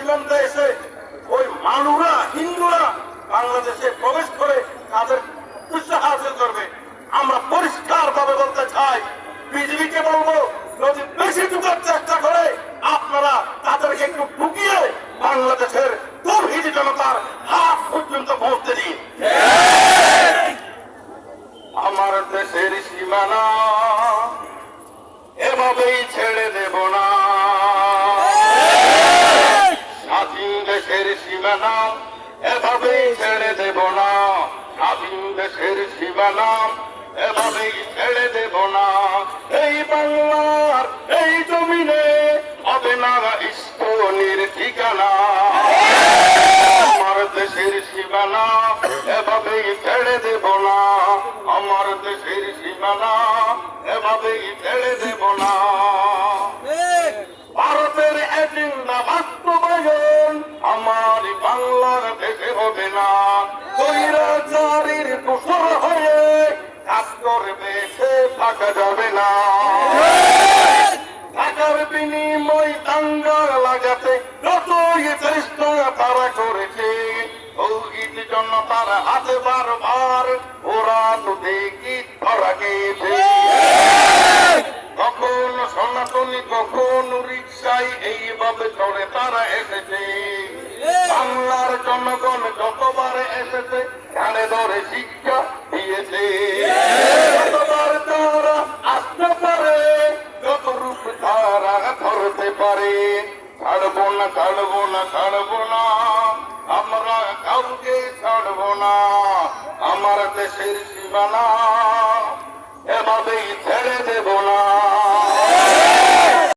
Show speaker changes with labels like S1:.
S1: সীমান্তে এসে ওই মানুরা হিন্দুরা বাংলাদেশে প্রবেশ করে তাদের উদ্দেশ্য হাসিল করবে। আমরা পরিষ্কার ভাবে বলতে চাই, বিজেপিকে বলবো যদি বেশি ঢুকার চেষ্টা করে আপনারা তাদেরকে একটু ঢুকিয়ে বাংলাদেশের তৌহিদি জনতার হাত পর্যন্ত পৌঁছতে দিন। আমার দেশের সীমানা এভাবেই ছেড়ে দেব না, স্বাধীন দেশের সীমানা এভাবেই ছেড়ে দেব না, স্বাধীন দেশের সীমানা এভাবেই ছেড়ে দেব না। এই বাংলার এই জমিনে হবে না ইস্কনের ঠিকানা, আমার দেশের সীমানা এভাবেই ছেড়ে দেব না, আমার দেশের সীমানা এভাবেই ছেড়ে দেব না। ভারতের এজেন্ডা বাস্তবায়ন আমার বাংলার দেশে হবে না, স্বৈরাচারীর দোষর হয়ে কাজ করবে সে থাকা যাবে না। টাকার বিনিময় দাঙ্গা লাগাতে যতই চেষ্টা তারা করেছে, তৌহিদ জনতার হাতে বারবার ওরা তো দেখি ধরা গেছে। কখন সনাতনী কখন রিক্সায় এইভাবে চড়ে তারা এসেছে, বাংলার জনগণ যতবার এসেছে কানে ধরে শিক্ষা দিয়েছে, যতবার তারা আসতে পারে যত রূপ তারা ধরতে পারে। ছাড়বো না ছাড়বো না ছাড়বো না, আমরা কাউকে ছাড়বো না, আমার দেশের সীমানা এভাবেই ছেড়ে দেব না।